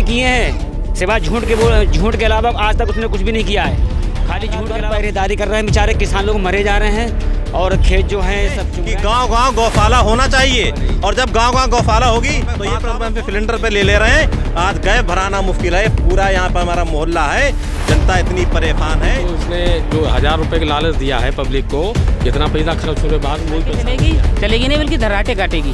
किए हैं, सिवाय झूठ के अलावा आज तक उसने कुछ भी नहीं किया है। खाली झूठ के अलावा पहरेदारी कर रहे हैं, बेचारे किसान लोग मरे जा रहे हैं और खेत जो है सब कि गांव-गांव गौशाला होना चाहिए, और जब गांव-गांव गौशाला होगी तो ये प्रॉब्लम पे सिलेंडर पे ले रहे हैं। आज गए भराना मुश्किल है, पूरा यहाँ पर हमारा मोहल्ला है, जनता इतनी परेशान है। तो उसने जो 1000 रुपए का लालच दिया है पब्लिक को, जितना पैसा खर्च होने के बाद वो चलेगी नहीं, बल्कि धर्राटे काटेगी।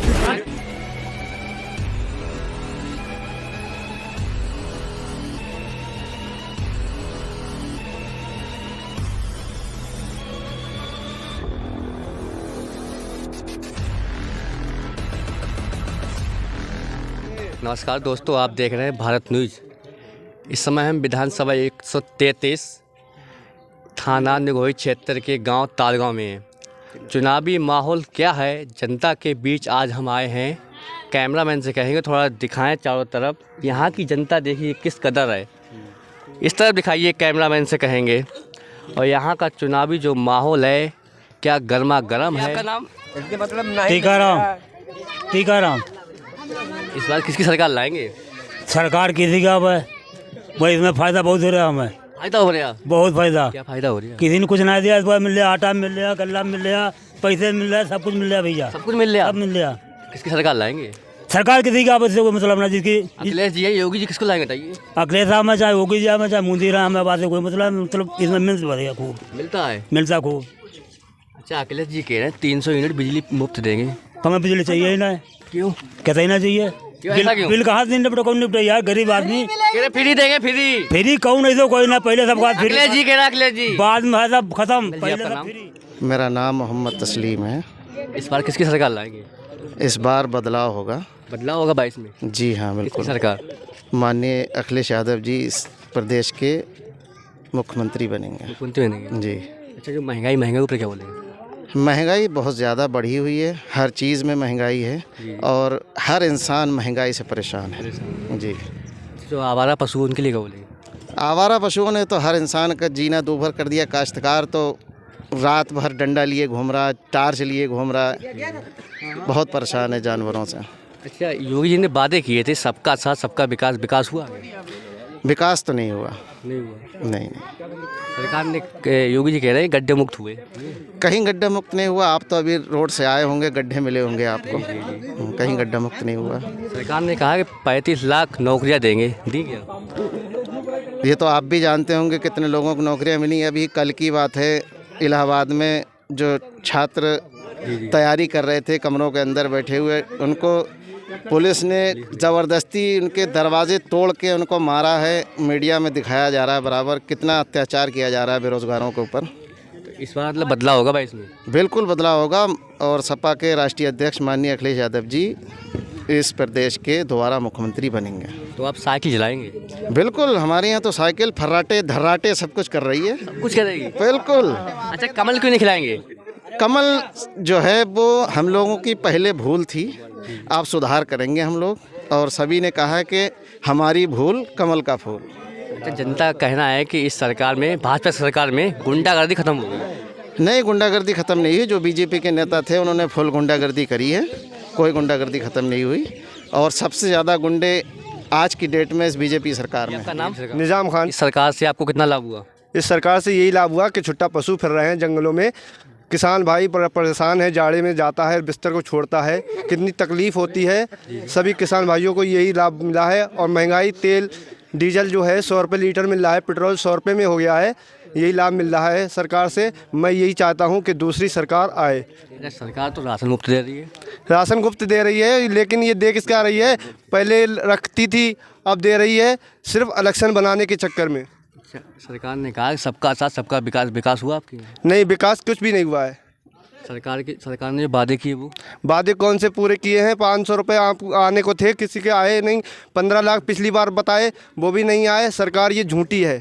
नमस्कार दोस्तों, आप देख रहे हैं भारत न्यूज़। इस समय हम विधानसभा 133 थाना निगोही क्षेत्र के गांव तालगांव में हैं। चुनावी माहौल क्या है जनता के बीच आज हम आए हैं। कैमरामैन से कहेंगे थोड़ा दिखाएं चारों तरफ, यहाँ की जनता देखिए किस कदर है। इस तरफ दिखाइए, कैमरामैन से कहेंगे। और यहाँ का चुनावी जो माहौल है क्या गर्मा गर्म है। आपका नाम? टीकाराम। इस बार किसकी सरकार लाएंगे? सरकार किसी का भाई इसमें फ़ायदा बहुत हो रहा है, हमें फ़ायदा हो रहा है। बहुत फ़ायदा। क्या फ़ायदा हो रहा है? किसी ने कुछ नहीं दिया, इस बार मिल रहा, आटा मिल रहा, गल्ला मिल रहा, पैसे मिल रहा, सब कुछ मिल रहा भैया, सब कुछ मिल रहा, सब मिल रहा। किसकी सरकार लाएंगे? सरकार किसी का आपस से कोई मतलब ना, जिसकी अखिलेश जी है, योगी जी, किसको लाएंगे बताइए? अखिलेश साहब में चाहे योगी जी में चाहे मोदी राम में, बात से कोई मतलब इसमें मिल बढ़िया खूब मिलता है, मिलता खूब। अच्छा, अखिलेश जी कह रहे हैं 300 यूनिट बिजली मुफ्त देंगे। हमें बिजली चाहिए ही ना। क्यों कहते ही ना चाहिए? बिल कहाँ से निपटा, कौन निपटा यार, गरीब आदमी। फ्री देंगे, फ्री कौन नहीं तो कोई ना, पहले सब बात अखिलेश जी कह रहे, अखिलेश जी बाद में है सब खत्म, पहले सब फ्री। मेरा नाम मोहम्मद तस्लीम है। इस बार किसकी सरकार लाएंगे? इस बार बदलाव होगा। बदलाव होगा 22 में? जी हाँ, बिल्कुल। सरकार माननीय अखिलेश यादव जी इस प्रदेश के मुख्यमंत्री बनेंगे। मुख्यमंत्री बनेंगे जी। अच्छा, जो महंगाई ऊपर क्या बोलेंगे? महंगाई बहुत ज़्यादा बढ़ी हुई है, हर चीज़ में महंगाई है और हर इंसान महंगाई से परेशान है। जी। जो आवारा पशु उनके लिए क्या बोलेंगे? आवारा पशुओं ने तो हर इंसान का जीना दूभर कर दिया। काश्तकार तो रात भर डंडा लिए घूम रहा, टार्च लिए घूम रहा, बहुत परेशान है जानवरों से। अच्छा, योगी जी ने वादे किए थे सबका साथ सबका विकास, विकास हुआ? विकास तो नहीं हुआ। नहीं। सरकार ने, योगी जी कह रहे हैं गड्ढे मुक्त हुए। कहीं गड्ढा मुक्त नहीं हुआ। आप तो अभी रोड से आए होंगे, गड्ढे मिले होंगे आपको। कहीं गड्ढा मुक्त नहीं हुआ। सरकार ने कहा कि 35 लाख नौकरियां देंगे, दी क्या? ये तो आप भी जानते होंगे कितने लोगों को नौकरियां मिली। अभी कल की बात है, इलाहाबाद में जो छात्र तैयारी कर रहे थे कमरों के अंदर बैठे हुए, उनको पुलिस ने ज़बरदस्ती उनके दरवाजे तोड़ के उनको मारा है। मीडिया में दिखाया जा रहा है बराबर कितना अत्याचार किया जा रहा है बेरोज़गारों के ऊपर। तो इस बार मतलब बदलाव होगा भाई इसमें? बिल्कुल बदलाव होगा, और सपा के राष्ट्रीय अध्यक्ष माननीय अखिलेश यादव जी इस प्रदेश के दोबारा मुख्यमंत्री बनेंगे। तो आप साइकिल चलाएंगे? बिल्कुल, हमारे यहाँ तो साइकिल फर्राटे धर्राटे सब कुछ कर रही है। कुछ करेगी? बिल्कुल। अच्छा, कमल क्यों नहीं खिलाएंगे? कमल जो है वो हम लोगों की पहले भूल थी, आप सुधार करेंगे हम लोग, और सभी ने कहा है कि हमारी भूल कमल का फूल। अच्छा, जनता का कहना है कि इस सरकार में, भाजपा सरकार में गुंडागर्दी खत्म हो गई। नहीं, गुंडागर्दी ख़त्म नहीं हुई। जो बीजेपी के नेता थे उन्होंने फुल गुंडागर्दी करी है, कोई गुंडागर्दी ख़त्म नहीं हुई। और सबसे ज़्यादा गुंडे आज की डेट में इस बीजेपी सरकार में। आपका नाम? निजाम खान। इस सरकार से आपको कितना लाभ हुआ? इस सरकार से यही लाभ हुआ कि छुट्टा पशु फिर रहे हैं जंगलों में। किसान भाई परेशान है, जाड़े में जाता है, बिस्तर को छोड़ता है, कितनी तकलीफ़ होती है। सभी किसान भाइयों को यही लाभ मिला है। और महंगाई, तेल डीजल जो है 100 रुपये लीटर मिल रहा है, पेट्रोल 100 रुपये में हो गया है। यही लाभ मिल रहा है सरकार से। मैं यही चाहता हूं कि दूसरी सरकार आए। सरकार तो राशन मुफ्त दे रही है। राशन मुफ्त दे रही है, लेकिन ये दे किसका रही है? पहले रखती थी, अब दे रही है सिर्फ इलेक्शन बनाने के चक्कर में। अच्छा, सरकार ने कहा सबका साथ सबका विकास, विकास हुआ आपके? नहीं, विकास कुछ भी नहीं हुआ है। सरकार ने जो वादे किए वो वादे कौन से पूरे किए हैं? 500 रुपये आप आने को थे, किसी के आए नहीं। 15 लाख पिछली बार बताए, वो भी नहीं आए। सरकार ये झूठी है।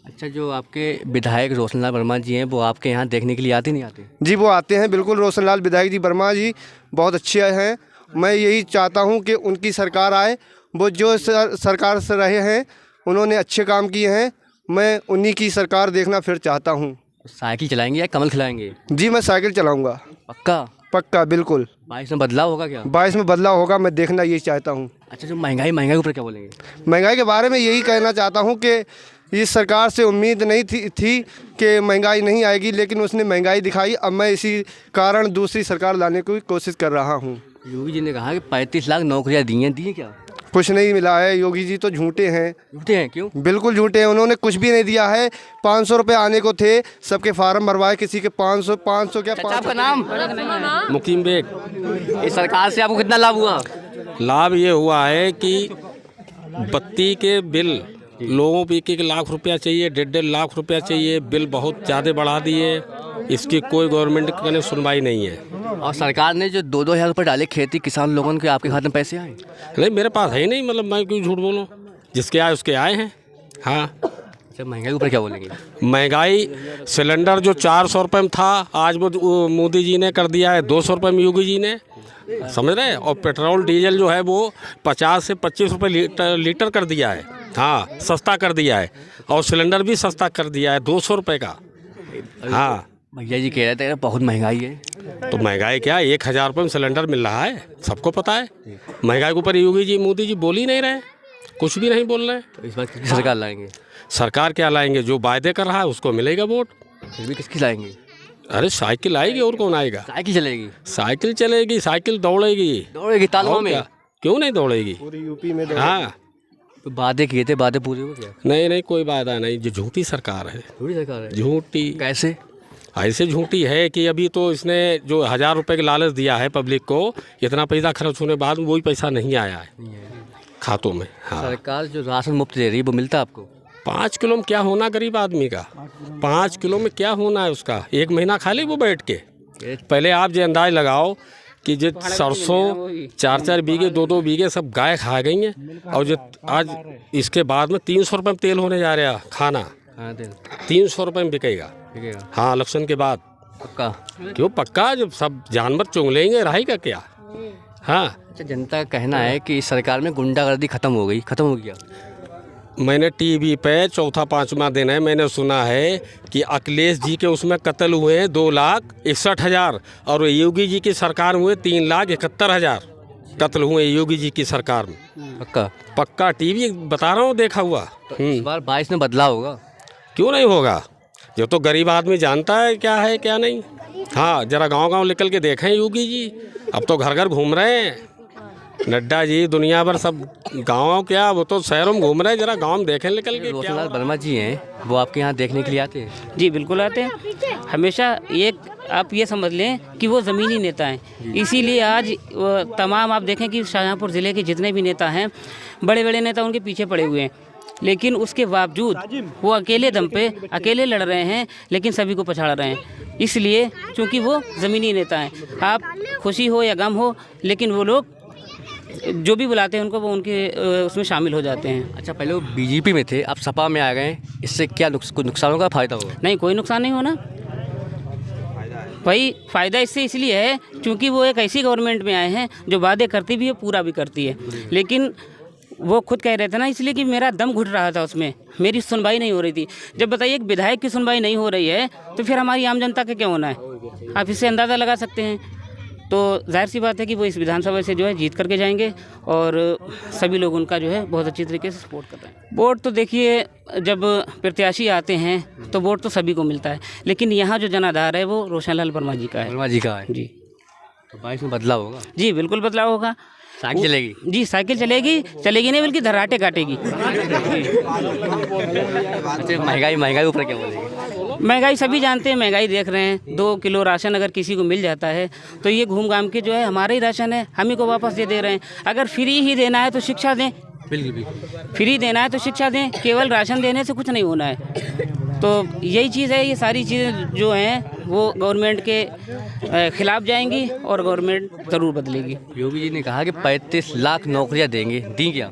अच्छा, जो आपके विधायक रोशनलाल वर्मा जी हैं वो आपके यहाँ देखने के लिए आते नहीं आते? जी, वो आते हैं बिल्कुल। रोशनलाल विधायक जी वर्मा जी बहुत अच्छे हैं। मैं यही चाहता हूं कि उनकी सरकार आए। वो जो सरकार से रहे हैं उन्होंने अच्छे काम किए हैं। मैं उन्हीं की सरकार देखना फिर चाहता हूं। साइकिल चलाएंगे या कमल खिलाएंगे? जी, मैं साइकिल चलाऊंगा। पक्का? पक्का बिल्कुल। 22 में बदलाव होगा क्या? 22 में बदलाव होगा, मैं देखना यही चाहता हूँ। अच्छा, जो महंगाई के ऊपर क्या बोलेंगे? महंगाई के बारे में यही कहना चाहता हूँ कि इस सरकार से उम्मीद नहीं थी कि महंगाई नहीं आएगी, लेकिन उसने महंगाई दिखाई। अब मैं इसी कारण दूसरी सरकार लाने की कोशिश कर रहा हूँ। योगी जी ने कहा कि 35 लाख नौकरियाँ दी हैं क्या? कुछ नहीं मिला है। योगी जी तो झूठे हैं। झूठे हैं? क्यों? बिल्कुल झूठे हैं। उन्होंने कुछ भी नहीं दिया है। 500 रुपये आने को थे, सबके फार्म भरवाए, किसी के 500 क्या 500। आपका नाम? मुकीम बेग। इस सरकार से आपको कितना लाभ हुआ? लाभ ये हुआ है कि बत्ती के बिल लोगों को 1-1 लाख रुपया चाहिए, 1.5 लाख रुपया चाहिए, बिल बहुत ज़्यादा बढ़ा दिए। इसकी कोई गवर्नमेंट की सुनवाई नहीं है। और सरकार ने जो 2-2 हज़ार रुपये डाले खेती किसान लोगों के, आपके खाते में पैसे आए? नहीं, मेरे पास है ही नहीं, मतलब मैं क्यों झूठ बोलूँ? जिसके आए उसके आए हैं। हाँ। अच्छा, महंगाई के ऊपर क्या बोलेंगे? महंगाई सिलेंडर जो 400 रुपये में था, आज वो मोदी जी ने कर दिया है 200 रुपये में, योगी जी ने, समझ रहे हैं। और पेट्रोल डीजल जो है वो 50 से 25 रुपये लीटर कर दिया है। हाँ, सस्ता कर दिया है। और सिलेंडर भी सस्ता कर दिया है 200 रुपये का। हाँ, भैया जी कह रहे थे बहुत महंगाई है। तो महंगाई क्या, 1000 रुपये में सिलेंडर मिल रहा है, सबको पता है। महंगाई के ऊपर योगी जी मोदी जी बोल ही नहीं रहे, कुछ भी नहीं बोल रहे। तो इस बार किसकी सरकार लाएंगे? सरकार क्या लाएंगे? जो वायदे कर रहा है उसको मिलेगा वोट। फिर भी किसकी लाएंगे? अरे साइकिल आएगी, और कौन आएगा? साइकिल चलेगी? साइकिल चलेगी, साइकिल दौड़ेगी तालुओं में? क्यों नहीं दौड़ेगी? पूरी यूपी में हाँ। तो वादे किए थे, वादे पूरे हो क्या? नहीं, कोई वादा नहीं। जो झूठी सरकार है, थोड़ी सरकार है झूठी। कैसे? ऐसे झूठी है कि अभी तो इसने जो 1000 रुपये का लालच दिया है पब्लिक को, इतना पैसा खर्च होने बाद वही पैसा नहीं आया है खातों में। हाँ, सरकार जो राशन मुफ्त दे रही है वो मिलता है आपको? 5 किलो में क्या होना गरीब आदमी का? 5 किलो में क्या होना है उसका? 1 महीना खा ले वो बैठ के। पहले आप जो अंदाज लगाओ कि जो सरसों 4-4 बीघे 2-2 बीघे सब गाय खा गई हैं, और जो आज इसके बाद में 300 रुपये में तेल होने जा रहा खाना। 300 रुपये में बिकेगा। हाँ, इलेक्शन के बाद पक्का? क्यों पक्का? जब सब जानवर चुंग लेंगे, रही का क्या? हाँ। अच्छा, जनता का कहना है कि इस सरकार में गुंडागर्दी खत्म हो गया। मैंने टीवी पे 4-5वां दिन है, मैंने सुना है कि अखिलेश जी के उसमें कत्ल हुए हैं 2,61,000, और योगी जी की सरकार में हुए 3,71,000 कत्ल हुए योगी जी की सरकार में। पक्का टीवी बता रहा हूँ, देखा हुआ। इस बार 22 में बदलाव होगा? क्यों नहीं होगा? जो तो गरीब आदमी जानता है क्या नहीं। हाँ, जरा गांव निकल के देखें योगी जी, अब तो घर घूम रहे हैं। नड्डा जी दुनिया भर सब गाँव क्या, वो तो शहरों में घूम रहे हैं, जरा गाँव में देखें निकल के। रोशनलाल वर्मा जी हैं, वो आपके यहाँ देखने के लिए आते हैं? जी बिल्कुल आते हैं हमेशा। आप ये समझ लें कि वो ज़मीनी नेता हैं, इसीलिए आज तमाम आप देखें कि शाहजहाँपुर ज़िले के जितने भी नेता हैं, बड़े बड़े नेता उनके पीछे पड़े हुए हैं, लेकिन उसके बावजूद वो अकेले दम पे अकेले लड़ रहे हैं, लेकिन सभी को पछाड़ रहे हैं। इसलिए क्योंकि वो ज़मीनी नेता हैं। आप खुशी हो या गम हो, लेकिन वो लोग जो भी बुलाते हैं उनको, वो उनके उसमें शामिल हो जाते हैं। अच्छा, पहले वो बीजेपी में थे, अब सपा में आ गए, इससे क्या कुछ नुकसान होगा, फ़ायदा होगा? नहीं, कोई नुकसान नहीं होना भाई। फ़ायदा इससे इसलिए है क्योंकि वो एक ऐसी गवर्नमेंट में आए हैं जो वादे करती भी है, पूरा भी करती है। लेकिन वो खुद कह रहे थे ना, इसलिए कि मेरा दम घुट रहा था, उसमें मेरी सुनवाई नहीं हो रही थी। जब बताइए एक विधायक की सुनवाई नहीं हो रही है तो फिर हमारी आम जनता का क्या होना है? आप इससे अंदाज़ा लगा सकते हैं। तो जाहिर सी बात है कि वो इस विधानसभा से जो है जीत करके जाएंगे, और सभी लोग उनका जो है बहुत अच्छी तरीके से सपोर्ट कर रहे हैं। वोट तो देखिए, जब प्रत्याशी आते हैं तो वोट तो सभी को मिलता है, लेकिन यहाँ जो जनाधार है वो रोशनलाल वर्मा जी का है। वर्मा जी का है जी। तो 22 में बदलाव होगा? जी बिल्कुल बदलाव होगा। साइकिल चलेगी? जी, साइकिल चलेगी नहीं बल्कि धर्राटे काटेगी। अच्छा, महंगाई ऊपर क्या बोलेंगे? महंगाई सभी जानते हैं, महंगाई देख रहे हैं। 2 किलो राशन अगर किसी को मिल जाता है तो ये घूम घाम के जो है हमारा ही राशन है, हम ही को वापस दे रहे हैं। अगर फ्री ही देना है तो शिक्षा दें, बिल्कुल फ्री देना है तो शिक्षा दें, केवल राशन देने से कुछ नहीं होना है। तो यही चीज़ है, ये सारी चीज़ें जो हैं वो गवर्नमेंट के खिलाफ जाएंगी और गवर्नमेंट ज़रूर बदलेगी। योगी जी ने कहा कि 35 लाख नौकरियां देंगे, दी क्या?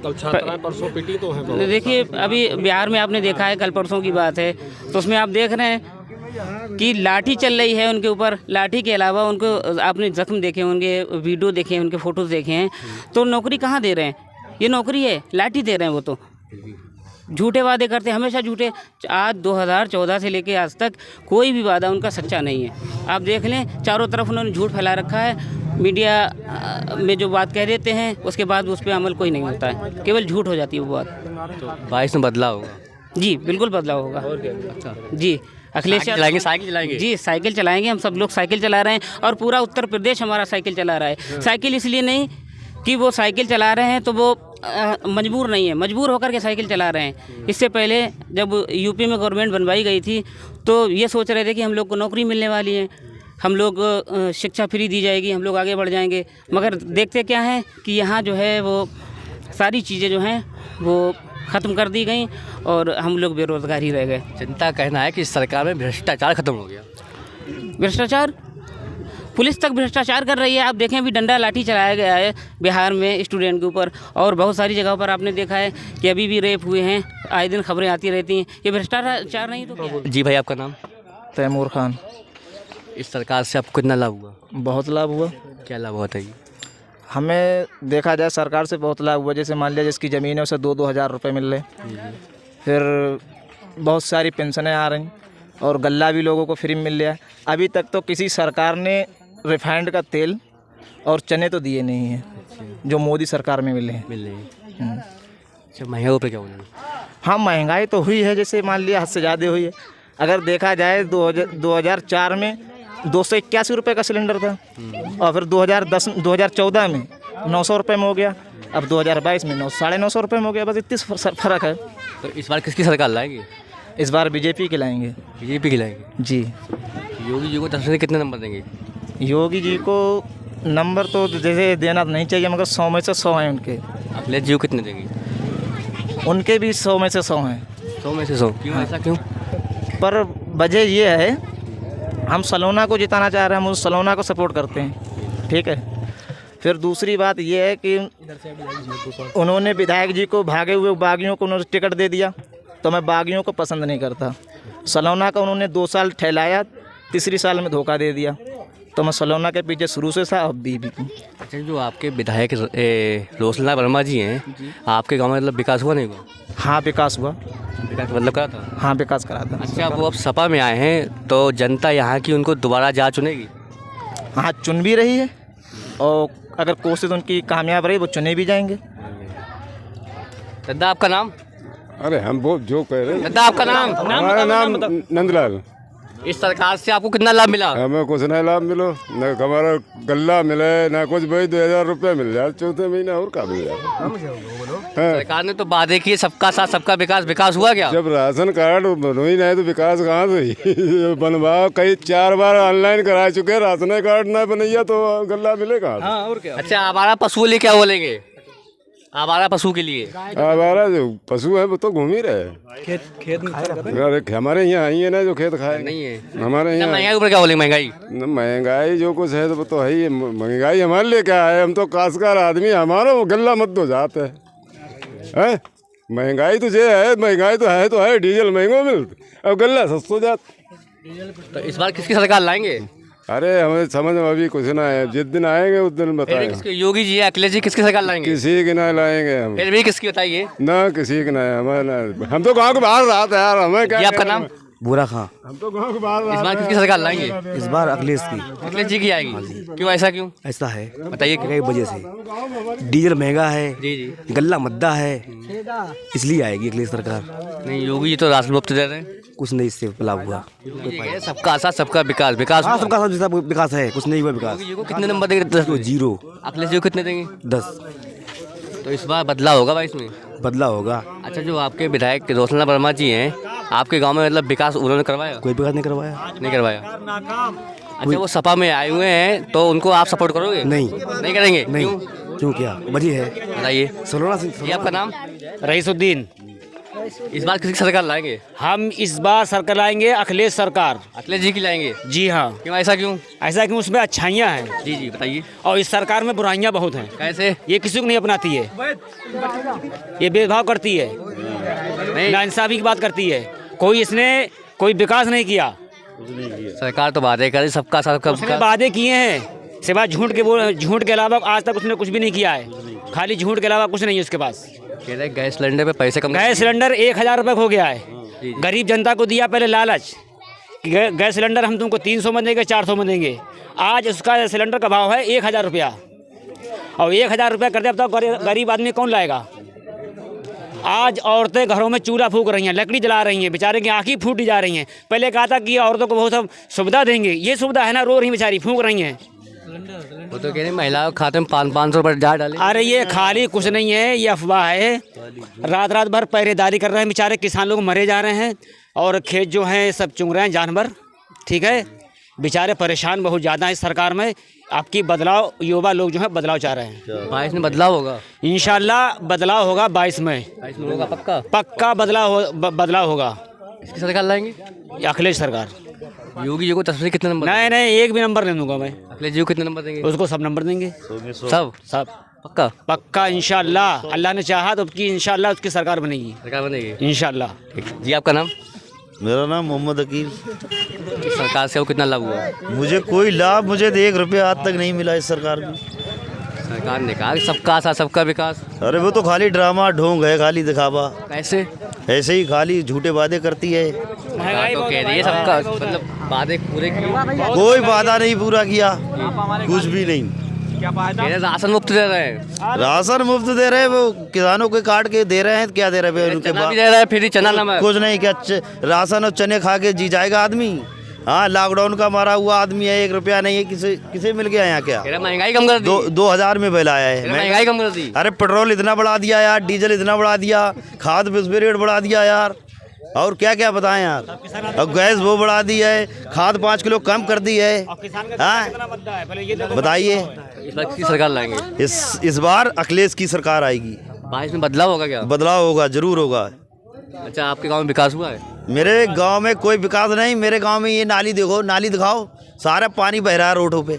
कल छात्राएं परसों पिटी तो हैं। देखिए, अभी बिहार में आपने देखा है, कल परसों की बात है, तो उसमें आप देख रहे हैं कि लाठी चल रही है उनके ऊपर। लाठी के अलावा उनको आपने जख्म देखे होंगे, वीडियो देखे हैं, उनके फ़ोटोज़ देखे हैं। तो नौकरी कहाँ दे रहे हैं? ये नौकरी है, लाठी दे रहे हैं वो तो। झूठे वादे करते, हमेशा झूठे। आज 2014 से लेके आज तक कोई भी वादा उनका सच्चा नहीं है। आप देख लें, चारों तरफ उन्होंने झूठ फैला रखा है। मीडिया में जो बात कह देते हैं उसके बाद उस पर अमल कोई नहीं होता है, केवल झूठ हो जाती है वो बात। तो 22 में बदलाव होगा? जी बिल्कुल बदलाव होगा। अच्छा जी अखिलेश चलाएंगे, साइकिल चलाएंगे? जी साइकिल चलाएंगे, हम सब लोग साइकिल चला रहे हैं और पूरा उत्तर प्रदेश हमारा साइकिल चला रहा है। साइकिल इसलिए नहीं कि वो साइकिल चला रहे हैं तो वो मजबूर नहीं है, मजबूर होकर के साइकिल चला रहे हैं। इससे पहले जब यूपी में गवर्नमेंट बनवाई गई थी तो ये सोच रहे थे कि हम लोग को नौकरी मिलने वाली है, हम लोग शिक्षा फ्री दी जाएगी, हम लोग आगे बढ़ जाएंगे। मगर देखते क्या है कि यहाँ जो है वो सारी चीज़ें जो हैं वो ख़त्म कर दी गई और हम लोग बेरोज़गार ही रह गए। जनता का कहना है कि इस सरकार में भ्रष्टाचार खत्म हो गया। भ्रष्टाचार, पुलिस तक भ्रष्टाचार कर रही है। आप देखें अभी डंडा लाठी चलाया गया है बिहार में स्टूडेंट के ऊपर, और बहुत सारी जगहों पर आपने देखा है कि अभी भी रेप हुए हैं, आए दिन खबरें आती रहती हैं। ये भ्रष्टाचार नहीं तो क्या है? जी भाई, आपका नाम? तैमूर खान। इस सरकार से आपको कितना लाभ हुआ? बहुत लाभ हुआ। क्या लाभ हुआ था ये? हमें देखा जाए सरकार से बहुत लाभ हुआ। जैसे मान लिया जिसकी ज़मीन है उसे 2-2 हज़ार रुपये मिल रहे, फिर बहुत सारी पेंशनें आ रही और गल्ला भी लोगों को फ्री मिल रहा। अभी तक तो किसी सरकार ने रिफाइंड का तेल और चने तो दिए नहीं हैं जो मोदी सरकार में मिले हैं। मिल रहे हैं। अच्छा, महंगाई पे क्या हो रहा है? हाँ, महंगाई तो हुई है, जैसे मान लिया हद से ज़्यादा हुई है। अगर देखा जाए 2004 में 281 रुपये का सिलेंडर था और फिर 2014 में 900 रुपये में हो गया, अब 2022 में 950 रुपये में हो गया। बस इतनी फ़र्क है। तो इस बार किसकी सरकार लाएंगे? इस बार बीजेपी के लाएंगे। बीजेपी की लाएंगे? जी। योगी जी को 10 में कितने नंबर देंगे? योगी जी को नंबर तो जैसे देना नहीं चाहिए, मगर 100 में से 100 हैं उनके। अखिलेश जी को कितने देंगे? उनके भी 100 में से 100 हैं। 100 में से 100? क्यों, ऐसा क्यों? पर वजह ये है, हम सलोना को जिताना चाह रहे हैं, हम उस सलोना को सपोर्ट करते हैं, ठीक है। फिर दूसरी बात ये है कि उन्होंने विधायक जी को भागे हुए बागियों को उन्होंने टिकट दे दिया, तो मैं बागियों को पसंद नहीं करता। सलोना का उन्होंने 2 साल ठहलाया, तीसरी साल में धोखा दे दिया, तो मैं सलोना के पीछे शुरू से था, अब भी। अच्छा, जो आपके विधायक रोशनलाल वर्मा जी हैं, आपके गांव में मतलब विकास हुआ नहीं हुआ? हाँ, विकास हुआ। विकास मतलब करा था? हाँ, विकास करा था। अच्छा, वो अब सपा में आए हैं तो जनता यहाँ की उनको दोबारा जा चुनेगी? हाँ, चुन भी रही है और अगर कोशिश उनकी कामयाब रही वो चुने भी जाएंगे। दादा, आपका नाम? अरे हम वो जो कह रहे हैं। दादा, आपका नाम? हमारा नाम नंदलाल। इस सरकार से आपको कितना लाभ मिला? हमें कुछ नहीं लाभ मिलो, न हमारा गल्ला मिले, न कुछ। भाई 2000 रुपये मिल जाए चौथे महीना, और क्या मिल जाए? सरकार ने तो वादे किए सबका साथ सबका विकास, विकास हुआ क्या? जब राशन कार्ड बनो ही नहीं तो विकास कहाँ से बनवाओ? कई 4 बार ऑनलाइन करा चुके, राशन कार्ड ना बनैया तो गल्ला मिलेगा। हाँ, और क्या। अच्छा, आवारा पशु लिए क्या बोलेंगे? आवारा पशु के लिए? हमारा जो पशु है वो तो घूम ही रहे खेत में। हमारे यहाँ आई है ना जो खेत खाए नहीं है हमारे यहाँ। महंगाई ऊपर क्या बोलेंगे? महंगाई महंगाई जो कुछ है तो वो तो है ही। महंगाई हमारे लिए क्या है? हम तो काश्तकार आदमी, हमारा वो गल्ला मत दो जाते है। महंगाई तो ये है, महंगाई तो है, डीजल महंगो मिलता, अब गल्ला सस्तो जाता। तो इस बार किसकी सरकार लाएंगे? अरे हमें समझ में अभी कुछ ना है, जिस दिन आएंगे उस दिन बताएंगे। योगी जी, अखिलेश जी किसकी सरकार लाएंगे? किसी की ना लाएंगे हम। फिर भी किसकी बताइए? ना किसी की ना, हमें हम तो गाँव के बाहर रहते यार, हमें क्या। आपका नाम? बुरा खां। हम तो गाँव के बाहर। इस बार किसकी सरकार लाएंगे? इस बार अखिलेश की। अखिलेश जी की आएगी? क्यों, ऐसा क्यों? ऐसा है, बताइए। कई वजह से डीजल महंगा है, जी, गल्ला मद्दा है, इसलिए आएगी अखिलेश सरकार। नहीं, योगी जी तो राशन मुफ्त दे रहे हैं। कुछ नहीं इससे लाभ हुआ। सबका साथ सबका विकास, विकास हाँ, सबका साथ विकास है, कुछ नहीं हुआ विकास। योगी जी को कितने नंबर देंगे? 10 0। अखिलेश जी को कितने देंगे? 10। तो इस बार बदलाव होगा भाई, इसमें बदलाव होगा। अच्छा, जो आपके विधायक रोशनलाल वर्मा जी हैं, आपके गांव में मतलब विकास उन्होंने करवाया? कोई विकास नहीं करवाया। नहीं करवाया। अच्छा, वो सपा में आए हुए हैं तो उनको आप सपोर्ट करोगे? नहीं, नहीं करेंगे? नहीं। क्यों, क्या वजह है? बताइए। सलोना से। ये आपका नाम? रईसुद्दीन। इस बार किसकी सरकार लाएंगे? हम इस बार सरकार लाएंगे अखिलेश सरकार। अखिलेश जी की लाएंगे? जी हाँ। क्यों, ऐसा क्यों? ऐसा क्यों, उसमें अच्छाइयाँ हैं। जी, बताइए। और इस सरकार में बुराइयाँ बहुत हैं। कैसे? ये किसी को नहीं अपनाती है, ये भेदभाव करती है, नाइंसाफी की बात करती है। कोई विकास नहीं किया। सरकार तो वादे करे, सबका सबका वादे किए हैं, सिवाय झूठ के अलावा आज तक उसने कुछ भी नहीं किया है। खाली झूठ के अलावा कुछ नहीं है उसके पास। कह रहे गैस सिलेंडर पे पैसे कम। गैस सिलेंडर 1000 रुपये हो गया है। गरीब जनता को दिया पहले लालच कि गैस सिलेंडर हम तुमको 300 में देंगे, 400 में देंगे। आज उसका सिलेंडर का भाव है 1000 रुपया, और 1000 रुपया कर दे, अब तो गरीब आदमी कौन लाएगा। आज औरतें घरों में चूल्हा फूंक रही हैं, लकड़ी जला रही हैं, बेचारे की आँखें फूटी जा रही हैं। पहले कहा था कि औरतों को बहुत सब सुविधा देंगे, ये सुविधा है ना, रो रही बेचारी, फूंक रही हैं। वो तो कह रही महिलाओं के खाते में 500 रुपये जा डाले। अरे ये खाली कुछ नहीं है, ये अफवाह है। रात रात भर पहरेदारी कर रहे हैं बेचारे किसान लोग, मरे जा रहे हैं और खेत जो हैं सब चुंग रहे हैं जानवर। ठीक है, बेचारे परेशान बहुत ज़्यादा है। सरकार में आपकी बदलाव, युवा लोग जो है बदलाव चाह रहे हैं। 22 में बदलाव होगा, इंशाल्लाह बदलाव होगा। 22 में होगा पक्का, पक्का बदलाव होगा। इसकी सरकार लाएंगे अखिलेश सरकार। योगी जी को तस्वीर कितने नंबर? नहीं, एक भी नंबर नहीं दूंगा मैं। अखिलेश जी को कितने नंबर देंगे? उसको सब नंबर देंगे, सब पक्का पक्का इंशाल्लाह। अल्लाह ने चाहा तो इंशाल्लाह उसकी सरकार बनेगी, इंशाल्लाह। जी आपका नाम? मेरा नाम मोहम्मद अकील। सरकार से वो कितना लाभ हुआ? मुझे कोई लाभ, मुझे 1 रुपया आज तक नहीं मिला इस सरकार में। सरकार ने कहा सबका साथ सबका विकास। अरे वो तो खाली ड्रामा ढोंग है, खाली दिखावा। कैसे? ऐसे ही खाली झूठे वादे करती है। तो कह रही है सबका, मतलब वादे पूरे किए, कोई वादा नहीं पूरा किया, कुछ भी नहीं। राशन मुफ्त दे रहे हैं, राशन मुफ्त दे रहे हैं, वो किसानों के काट के दे रहे हैं। क्या दे रहे हैं उनके पास? दे रहा है फिर चना नमक, कुछ नहीं। क्या राशन और चने खा के जी जाएगा आदमी? हाँ, लॉकडाउन का मारा हुआ आदमी है, 1 रुपया नहीं है। किसे मिल गया यहाँ? क्या महंगाई कम कर दी? 2000 में बिल आया है, महंगाई कम कर दी। अरे पेट्रोल इतना बढ़ा दिया यार, डीजल इतना बढ़ा दिया, खाद पे रेट बढ़ा दिया यार, और क्या क्या बताएं यार। अब गैस वो बढ़ा दी है, खाद 5 किलो कम कर दी है। बताइए, इस बार किसकी सरकार लाएंगे? इस बार अखिलेश की सरकार आएगी। 22 में बदलाव होगा क्या? बदलाव होगा, जरूर होगा। अच्छा, आपके गांव में विकास हुआ है? मेरे गांव में कोई विकास नहीं। मेरे गांव में ये नाली देखो, नाली दिखाओ, सारा पानी बह रहा है रोडों पे।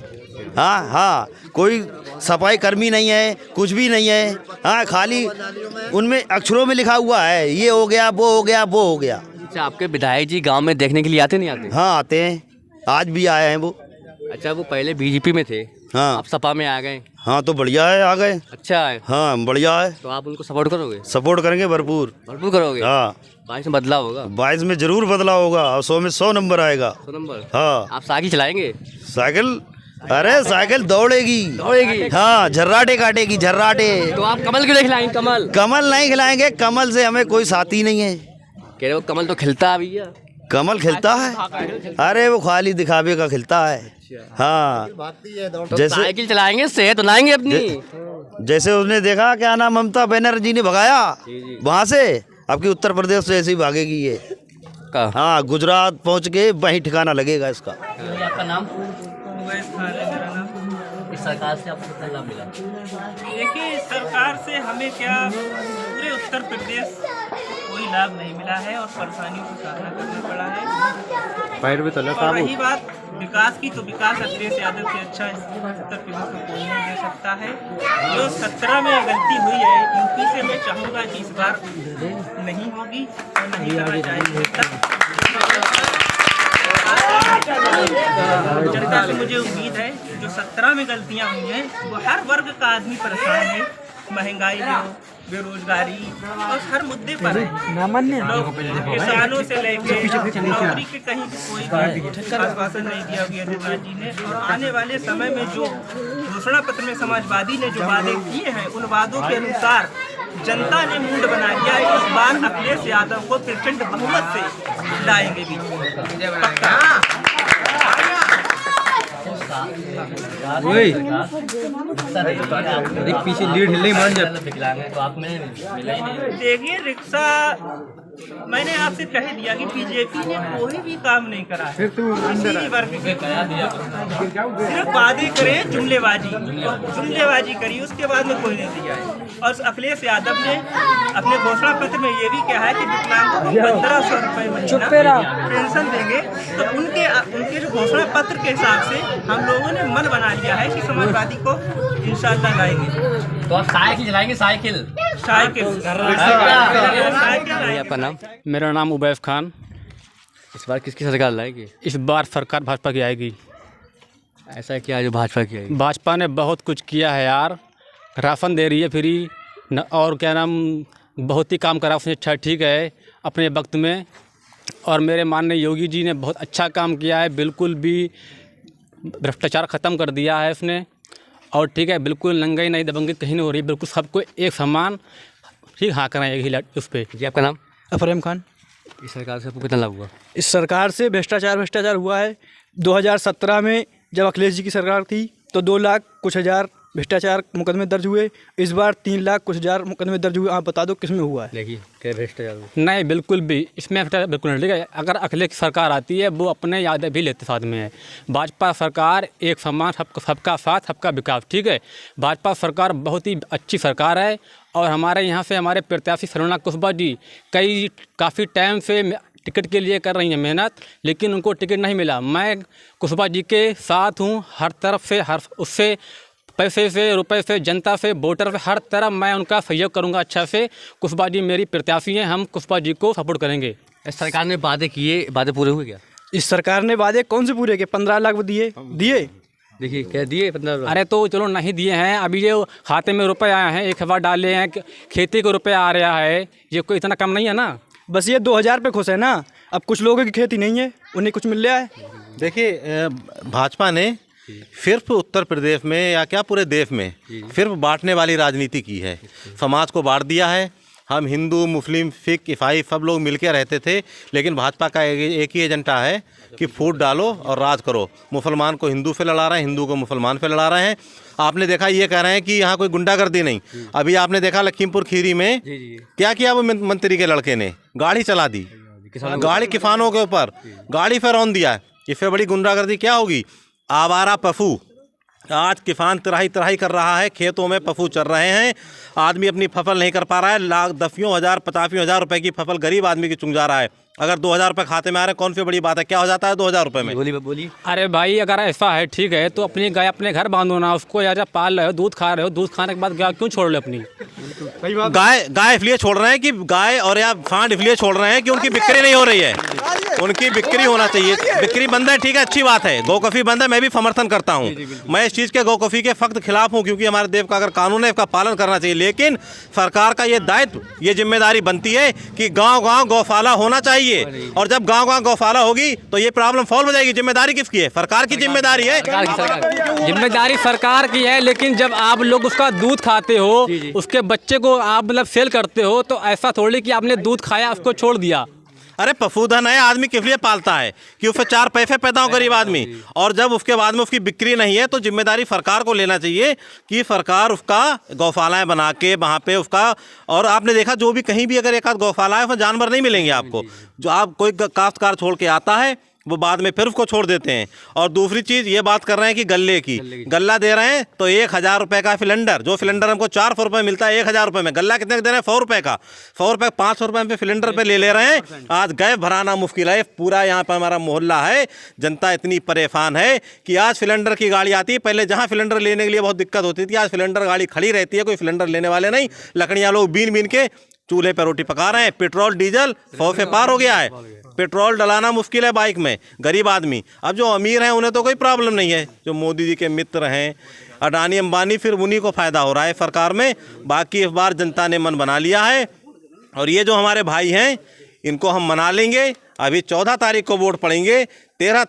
हाँ, कोई सफाई कर्मी नहीं है, कुछ भी नहीं है। हाँ, खाली उनमें अक्षरों में लिखा हुआ है, ये हो गया, वो हो गया, वो हो गया। अच्छा, आपके विधायक जी गांव में देखने के लिए आते नहीं आते? हाँ, आते हैं, आज भी आए हैं वो। अच्छा, वो पहले बीजेपी में थे, हाँ, आप सपा में आ गए। हाँ, तो बढ़िया है, आ गए। अच्छा है, हाँ, बढ़िया है। तो आप उनको सपोर्ट करोगे? सपोर्ट करेंगे, भरपूर करोगे। हाँ, 22 में बदलाव होगा। 22 में जरूर बदलाव होगा, और 100 में 100 नंबर आएगा। 100 नंबर? हाँ। आप साइकिल चलाएंगे? साइकिल? अरे साइकिल दौड़ेगी। हाँ, झर्राटे काटेगी, झर्राटे। तो आप कमल क्यों नहीं खिलाएंगे? कमल नहीं खिलाएंगे, कमल से हमें कोई साथी नहीं है। कह रहे हो कमल तो खिलता है भैया। कमल खिलता है? अरे वो खाली दिखावे का खिलता है। हाँ, तो जैसे साइकिल चलाएंगे, सेहत बनाएंगे अपनी। जैसे उसने देखा, क्या नाम, ममता बनर्जी ने भगाया वहाँ से, आपकी उत्तर प्रदेश से ऐसे ही भागेगी ये। हाँ, गुजरात पहुँच के वहीं ठिकाना लगेगा इसका। आपका नाम? इस सरकार से आपको कितना लाभ मिला? देखिए, इस सरकार से हमें क्या, पूरे उत्तर प्रदेश कोई लाभ नहीं मिला है और परेशानियों का सामना करना पड़ा है। और रही बात विकास की, तो विकास अखिलेश यादव से अच्छा उत्तर प्रदेश में कोई नहीं दे सकता है। जो 17 में गलती हुई है यूपी से, मैं चाहूँगा कि इस बार नहीं होगी और नहीं करना चाहिए। जनता से मुझे उम्मीद है जो 17 में गलतियां हुई हैं, वो हर वर्ग का आदमी परेशान है। महंगाई हो, बेरोजगारी और हर मुद्दे पर है। किसानों से लेकर नौकरी के कहीं कोई आश्वासन नहीं दिया गया जी ने। और आने वाले समय में जो घोषणा पत्र में समाजवादी ने जो वादे किए हैं, उन वादों के अनुसार जनता ने मूड बना लिया है। इस बार अखिलेश यादव को प्रचंड बहुमत से लाएंगे भी। पीछे लीड हिल नहीं मान जाए। देखिए, रिक्शा मैंने आपसे कह दिया कि बीजेपी ने कोई भी काम नहीं करा है। किसी वर्ग के सिर्फ वादे करें, जुमलेबाजी करी, उसके बाद में कोई नहीं दिया है। और अखिलेश यादव ने अपने घोषणा पत्र में ये भी कहा है कि विकलांगों को 1500 रुपये महीना पेंशन देंगे। तो उनके जो घोषणा पत्र के हिसाब से हम लोगों ने मन बना लिया है कि समाजवादी को इंशाल्लाह लाएंगे। तो आप साइकिल चलाएंगे? साइकिल। आपका नाम? मेरा नाम उबैस खान। इस बार किसकी सरकार लाएगी? इस बार सरकार भाजपा की आएगी। ऐसा क्या है जो भाजपा की आएगी? भाजपा ने बहुत कुछ किया है यार, राशन दे रही है फ्री, और क्या नाम बहुत ही काम करा उसने, अच्छा ठीक है अपने वक्त में। और मेरे माननीय योगी जी ने बहुत अच्छा काम किया है, बिल्कुल भी भ्रष्टाचार ख़त्म कर दिया है उसने। और ठीक है, बिल्कुल नंगाई नहीं दबंगी कहीं नहीं हो रही, बिल्कुल सबको एक समान ठीक हाँ कराएं एक ही उस पर। जी आपका नाम? अफरेम खान। इस सरकार से आपको कितना लाभ हुआ? इस सरकार से भ्रष्टाचार हुआ है। 2017 में जब अखिलेश जी की सरकार थी तो 2 लाख कुछ हज़ार भ्रष्टाचार मुकदमे दर्ज हुए। इस बार 3 लाख कुछ हज़ार मुकदमे दर्ज हुए। आप बता दो किस में हुआ है? देखिए क्या भ्रष्टाचार? नहीं, बिल्कुल भी इसमें भ्रष्टाचार बिल्कुल नहीं। ठीक है, अगर अखिलेश की सरकार आती है वो अपने यादें भी लेते साथ में है। भाजपा सरकार एक समान, सबका साथ सबका विकास। ठीक है, भाजपा सरकार बहुत ही अच्छी सरकार है। और हमारे यहाँ से हमारे प्रत्याशी सलोना कुशवाहा जी काफ़ी टाइम से टिकट के लिए कर रही हैं मेहनत, लेकिन उनको टिकट नहीं मिला। मैं कुशवाहा जी के साथ हूँ हर तरफ से, उससे पैसे से, रुपए से, जनता से, वोटर से, हर तरफ मैं उनका सहयोग करूंगा अच्छा से। कुशवाहा जी मेरी प्रत्याशी हैं, हम कुशवाहा जी को सपोर्ट करेंगे। इस सरकार ने वादे किए, वादे पूरे हुए क्या? इस सरकार ने वादे कौन से पूरे किए? 15 लाख दिए। देखिए क्या दिए 15 लाख? अरे तो चलो नहीं दिए हैं, अभी जो खाते में रुपए आए हैं 1 बार डाले हैं, खेती को रुपये आ रहा है, ये कोई इतना कम नहीं है ना। बस ये 2000 पे खुश है ना। अब कुछ लोगों की खेती नहीं है, उन्हें कुछ मिल रहा है। देखिए भाजपा ने सिर्फ उत्तर प्रदेश में या क्या पूरे देश में सिर्फ बांटने वाली राजनीति की है। समाज को बांट दिया है। हम हिंदू, मुस्लिम, सिख, ईसाई सब लोग मिलकर रहते थे, लेकिन भाजपा का एक ही एजेंडा है कि फूट डालो और राज करो। मुसलमान को हिंदू से लड़ा रहे हैं, हिंदू को मुसलमान से लड़ा रहे हैं। आपने देखा, ये कह रहे हैं कि यहाँ कोई गुंडागर्दी नहीं। अभी आपने देखा लखीमपुर खीरी में क्या किया वो मंत्री के लड़के ने, गाड़ी चला दी, गाड़ी किसानों के ऊपर गाड़ी पे रौंद दिया। इससे बड़ी गुंडागर्दी क्या होगी? आवारा पशु, आज किसान तराही कर रहा है, खेतों में पशु चर रहे हैं, आदमी अपनी फसल नहीं कर पा रहा है, लाख 10 हज़ार 85 हज़ार रुपए की फसल गरीब आदमी की चुंग जा रहा है। अगर 2000 रुपये खाते में आ रहे हैं, कौन सी बड़ी बात है? क्या हो जाता है 2000 रुपये में? बोली। अरे भाई अगर ऐसा है ठीक है तो अपनी गाय अपने घर बांधो ना, उसको या जब पाल रहे हो, दूध खा रहे हो, दूध खाने के बाद गाय क्यों छोड़ लो अपनी? गाय इसलिए छोड़ रहे हैं कि गाय और या सांड इसलिए छोड़ रहे हैं कि उनकी बिक्री नहीं हो रही है। उनकी बिक्री होना चाहिए, बिक्री बंद है, ठीक है, अच्छी बात है, गौकफी बंद है, मैं भी समर्थन करता हूँ। मैं इस चीज़ के गौकफी के सख्त खिलाफ हूँ, क्योंकि हमारे देश का अगर कानून है इसका पालन करना चाहिए। लेकिन सरकार का ये दायित्व, ये जिम्मेदारी बनती है कि गाँव गौशाला होना चाहिए। और जब गाँव गौशाला होगी तो ये प्रॉब्लम सॉल्व हो जाएगी। जिम्मेदारी किसकी है? सरकार की जिम्मेदारी है। जिम्मेदारी सरकार की है, लेकिन जब आप लोग उसका दूध खाते हो, उसके बच्चे को आप मतलब सेल करते हो, तो ऐसा थोड़ी कि आपने दूध खाया उसको छोड़ दिया। अरे पशुधन है, आदमी किस लिए पालता है? कि उससे 4 पैसे पैदा हो गरीब आदमी। और जब उसके बाद में उसकी बिक्री नहीं है तो जिम्मेदारी सरकार को लेना चाहिए कि सरकार उसका गौशालाएं बना के वहाँ पे उसका। और आपने देखा जो भी कहीं भी अगर एक आध गौशाला है उसमें जानवर नहीं मिलेंगे आपको। जो आप कोई काश्तकार छोड़ के आता है वो बाद में फिर उसको छोड़ देते हैं। और दूसरी चीज़ ये बात कर रहे हैं कि गल्ले की गल्ला दे रहे हैं तो 1000 रुपये का सिलेंडर, जो सिलेंडर हमको 400 रुपये मिलता है 1000 रुपये में, गल्ला कितने का दे रहे हैं? 100 रुपये का। 100 रुपये 500 रुपये पे सिलेंडर पे ले रहे हैं। आज गैस भराना मुश्किल है। पूरा यहाँ पर हमारा मोहल्ला है, जनता इतनी परेशान है कि आज सिलेंडर की गाड़ी आती है। पहले जहाँ सिलेंडर लेने के लिए बहुत दिक्कत होती थी, आज सिलेंडर गाड़ी खड़ी रहती है, कोई सिलेंडर लेने वाले नहीं। लकड़ियाँ लोग बीन के चूल्हे पर रोटी पका रहे हैं। पेट्रोल डीजल 100 से पार हो गया है। पेट्रोल डलाना मुश्किल है बाइक में, गरीब आदमी। अब जो अमीर हैं उन्हें तो कोई प्रॉब्लम नहीं है, जो मोदी जी के मित्र हैं, अडानी अंबानी, फिर उन्हीं को फ़ायदा हो रहा है सरकार में। बाकी इस बार जनता ने मन बना लिया है। और ये जो हमारे भाई हैं इनको हम मना लेंगे। अभी 14 तारीख को वोट पड़ेंगे, 13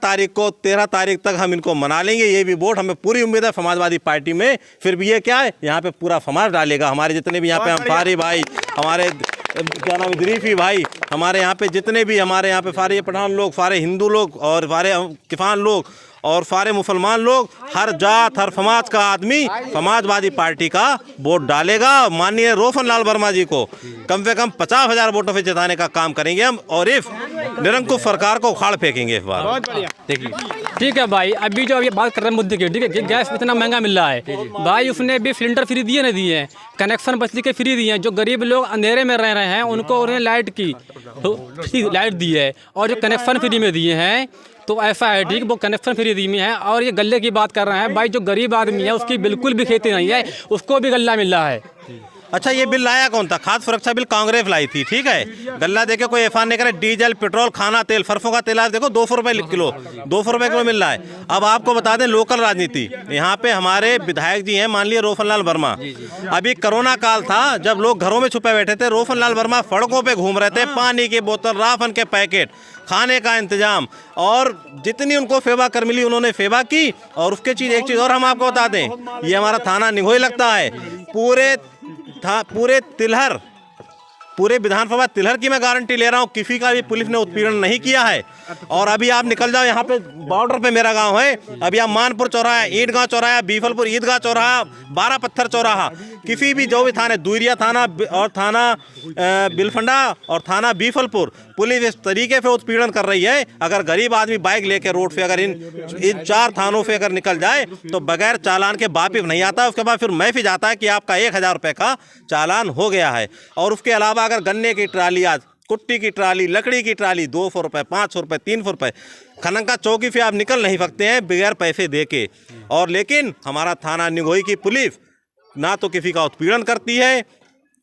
तारीख तक हम इनको मना लेंगे। ये भी वोट हमें पूरी उम्मीद है समाजवादी पार्टी में। फिर भी ये क्या है, यहाँ पे पूरा समाज डालेगा। हमारे जितने भी यहाँ पे अंसारी भाई, हमारे क्या नाम इदरीफी भाई, हमारे यहाँ पे जितने भी हमारे यहाँ पे सारे पठान लोग, सारे हिंदू लोग और सारे किसान लोग और सारे मुसलमान लोग, हर जात हर समाज का आदमी समाजवादी पार्टी का वोट डालेगा। माननीय रोशन लाल वर्मा जी को कम से कम 50,000 वोटों से जिताने का काम करेंगे हम। और इस निरंकुश सरकार को उखाड़ फेंकेंगे इस बार। देखिए ठीक है भाई, अभी जो अभी बात कर रहे हैं मुद्दे की, ठीक है, गैस इतना महंगा मिल रहा है भाई, उसने भी सिलेंडर फ्री दिए नहीं दिए हैं, कनेक्शन बचली के फ्री दिए हैं। जो गरीब लोग अंधेरे में रह रहे हैं उनको उन्हें लाइट दी है, और जो कनेक्शन फ्री में दिए हैं तो ऐसा है ठीक, वो कनेक्शन फ्री दी में है। और ये गल्ले की बात कर रहे हैं भाई, जो गरीब आदमी है उसकी बिल्कुल भी खेती नहीं है, उसको भी गल्ला मिल रहा है। अच्छा, ये बिल लाया कौन था? खाद्य सुरक्षा बिल कांग्रेस लाई थी, ठीक है। गल्ला देखे कोई एफआर नहीं करे। डीजल, पेट्रोल, खाना तेल, सरसों का तेल आज देखो 200 रुपये किलो, 200 रुपये किलो मिल रहा है। अब आपको बता दें लोकल राजनीति, यहाँ पे हमारे विधायक जी हैं, मान लिया रोशनलाल वर्मा। अभी कोरोना काल था, जब लोग घरों में छुपे बैठे थे, रोशनलाल वर्मा सड़कों पे घूम रहे थे, पानी की बोतल, राशन के पैकेट, खाने का इंतजाम, और जितनी उनको सेवा कर मिली उन्होंने सेवा की। और उसके एक चीज़ और हम आपको बता दें, ये हमारा थाना निगोही लगता है। पूरे तिलहर, पूरे विधानसभा तिलहर की मैं गारंटी ले रहा हूँ, किसी का भी पुलिस ने उत्पीड़न नहीं किया है। और अभी आप निकल जाओ, यहाँ पे बॉर्डर पे मेरा गांव है, अभी आप मानपुर चौराहा, ईदगाह चौराहा, बीफलपुर ईदगाह चौराहा, 12 पत्थर चौराहा, किसी भी जो भी थाने, दुरिया थाना और थाना बिलफंडा और थाना बीफलपुर, पुलिस इस तरीके से उत्पीड़न कर रही है। अगर गरीब आदमी बाइक लेके रोड पे अगर इन 4 थानों से अगर निकल जाए तो बगैर चालान के वापिस नहीं आता। उसके बाद फिर मैसेज आता है कि आपका 1000 रुपये का चालान हो गया है। और उसके अलावा अगर गन्ने की ट्राली, आज कुट्टी की ट्राली, लकड़ी की ट्राली 200 रुपये, 500 रुपये, 300 रुपये, खनंका चौकी से आप निकल नहीं सकते हैं बगैर पैसे दे के। और लेकिन हमारा थाना निगोही की पुलिस ना तो किसी का उत्पीड़न करती है,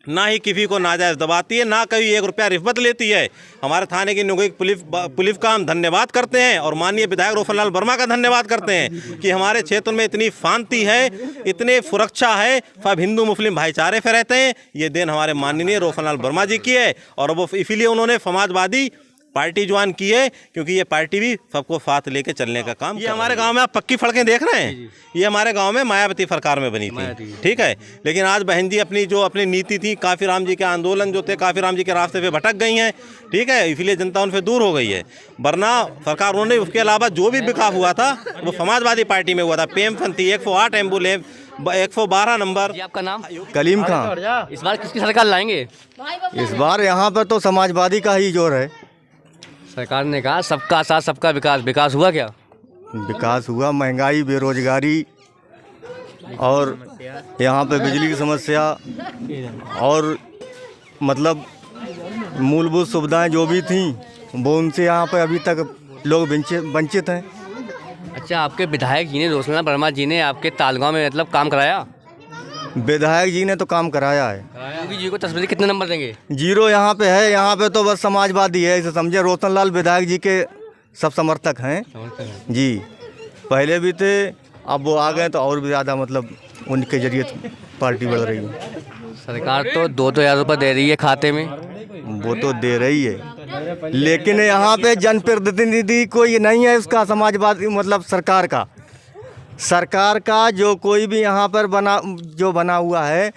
ना ही किसी को नाजायज़ दबाती है, ना कभी 1 रुपया रिश्वत लेती है। हमारे थाने की निगोही पुलिस का हम धन्यवाद करते हैं और माननीय विधायक रोशनलाल वर्मा का धन्यवाद करते हैं कि हमारे क्षेत्र में इतनी शांति है, इतने सुरक्षा है, सब हिंदू मुस्लिम भाईचारे से रहते हैं। ये देन हमारे माननीय रोशनलाल वर्मा जी की है। और वो इसीलिए उन्होंने समाजवादी पार्टी ज्वाइन की है, क्योंकि ये पार्टी भी सबको साथ लेके चलने का काम। ये हमारे गांव में आप पक्की सड़कें देख रहे हैं, ये हमारे गांव में मायावती सरकार में बनी थी, ठीक है। लेकिन आज बहन जी अपनी नीति थी, काफीराम जी के आंदोलन जो थे, काफीराम जी के रास्ते पे भटक गई हैं, ठीक है, इसलिए जनता उनसे दूर हो गई है। वरना सरकार उन्होंने, उसके अलावा जो भी विकास हुआ था वो समाजवादी पार्टी में हुआ था। पेंशन थी, 108 एम्बुलेंस, 112 नंबर। आपका नाम? कलीम खान। इस बार किसकी सरकार लाएंगे? इस बार यहाँ पर तो समाजवादी का ही जोर है। सरकार ने कहा सबका साथ सबका विकास, विकास हुआ क्या? विकास हुआ, महंगाई, बेरोजगारी और यहाँ पे बिजली की समस्या और मतलब मूलभूत सुविधाएं जो भी थीं वो उनसे यहाँ पे अभी तक लोग वंचित हैं। अच्छा, आपके विधायक जी ने, रोशनलाल वर्मा जी ने आपके तालगांव में मतलब काम कराया? विधायक जी ने तो काम कराया है। योगी जी को तस्वीर कितने नंबर देंगे? 0 यहाँ पे है। यहाँ पे तो बस समाजवादी है, इसे समझे। रोशनलाल विधायक जी के सब समर्थक हैं जी, पहले भी थे, अब वो आ गए तो और भी ज़्यादा मतलब उनके जरिए पार्टी बढ़ रही है। सरकार तो 2-2 हज़ार रुपये दे रही है खाते में। वो तो दे रही है, लेकिन यहाँ पे जनप्रतिनिधि कोई नहीं है उसका, समाजवादी मतलब सरकार का जो कोई भी यहाँ पर बना हुआ है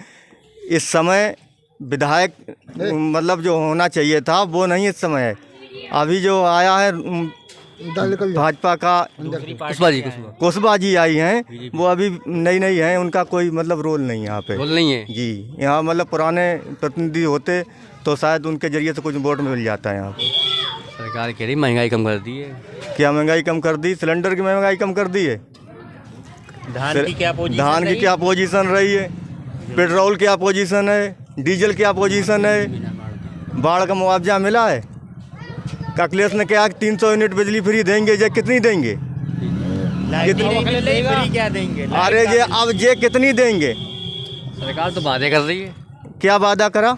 इस समय, विधायक मतलब जो होना चाहिए था वो नहीं इस समय है। अभी जो आया है भाजपा का कुशवाहा जी आई हैं, वो अभी नई हैं, उनका कोई मतलब रोल नहीं है यहाँ पे। रोल नहीं है जी। यहाँ मतलब पुराने प्रतिनिधि होते तो शायद उनके जरिए से कुछ वोट मिल जाता है यहाँ पे। सरकार कह रही महंगाई कम कर दी है। क्या महंगाई कम कर दी? सिलेंडर की महंगाई कम कर दी है। धान की क्या पोजीशन रही है, पेट्रोल क्या पोजीशन है, डीजल क्या पोजीशन है, बाढ़ का मुआवजा मिला है? अखिलेश ने कहा 300 यूनिट बिजली फ्री देंगे, जे कितनी देंगे? क्या देंगे? अरे जे अब जे कितनी देंगे? सरकार तो वादे कर रही है। क्या वादा करा?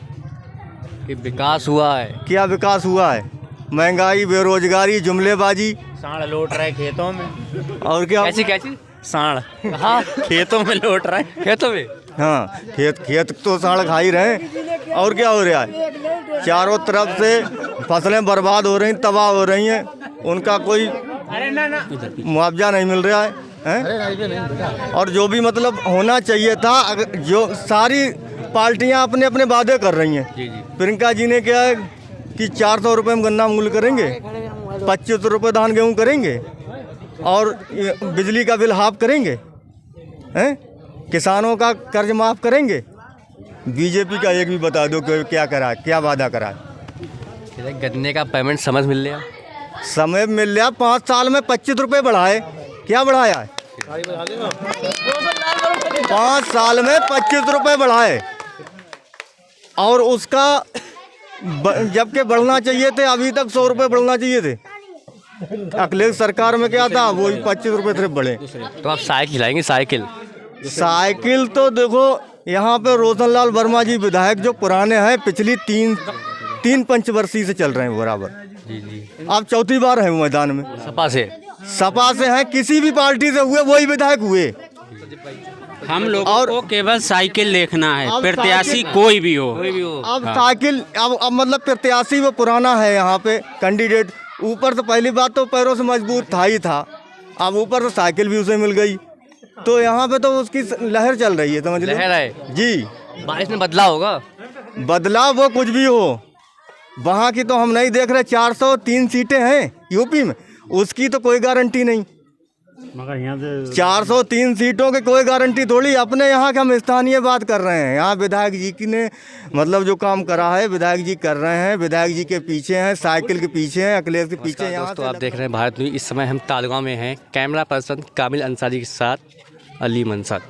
कि विकास हुआ है। क्या विकास हुआ है? महंगाई, बेरोजगारी, जुमलेबाजी, सांड लौट रहा है खेतों में। और क्या? कैसी सांड? हाँ, खेतों में लौट रहा है। खेतों में? हाँ, खेत तो सांड खा ही रहे हैं। और क्या हो रहा है? चारों तरफ से फसलें बर्बाद हो रही, तबाह हो रही हैं, उनका कोई मुआवजा नहीं मिल रहा है। और जो भी मतलब होना चाहिए था, जो सारी पार्टियां अपने अपने वादे कर रही हैं। प्रियंका जी ने क्या है कि 400 रुपये में गन्ना मूल्य करेंगे, 25 रुपये धान गेहूँ करेंगे और बिजली का बिल हाफ करेंगे, हैं? किसानों का कर्ज माफ़ करेंगे। बीजेपी का एक भी बता दो कि क्या करा, क्या वादा करा। गन्ने का पेमेंट समय मिल लिया? समय मिल लिया। 5 साल में 25 रुपये बढ़ाए। क्या बढ़ाया है? 5 साल में 25 रुपये बढ़ाए। और उसका जबकि बढ़ना चाहिए थे, अभी तक 100 रुपये बढ़ना चाहिए थे। अखिलेश सरकार में क्या था, वही 25 रुपये सिर्फ बढ़े। तो आप साइकिल लाएंगे? साइकिल तो देखो यहाँ पे रोशन लाल वर्मा जी विधायक जो पुराने हैं, पिछली तीन पंचवर्षीय से चल रहे हैं बराबर। अब चौथी बार है मैदान में। सपा से हैं, किसी भी पार्टी से हुए वही विधायक हुए। हम लोगों को केवल साइकिल देखना है, प्रत्याशी कोई भी हो। अब साइकिल अब मतलब प्रत्याशी वो पुराना है यहाँ पे कैंडिडेट। ऊपर तो पहली बात तो पैरों से मजबूत था ही था, अब ऊपर तो साइकिल भी उसे मिल गई, तो यहाँ पे तो उसकी लहर चल रही है, समझ लो। लहर है जी। बारिश में बदलाव होगा, बदलाव वो कुछ भी हो, वहाँ की तो हम नहीं देख रहे। 403 सीटें हैं यूपी में, उसकी तो कोई गारंटी नहीं। मगर यहाँ से 403 सीटों की कोई गारंटी थोड़ी। अपने यहाँ के हम स्थानीय बात कर रहे हैं। यहाँ विधायक जी की ने मतलब जो काम करा है विधायक जी कर रहे हैं, विधायक जी के पीछे हैं, साइकिल के पीछे हैं, अखिलेश के पीछे। यहाँ दोस्तों आप देख रहे हैं भारत न्यूज़। इस समय हम तालगांव में हैं, कैमरा पर्सन कामिल अंसारी के साथ अली मंसर।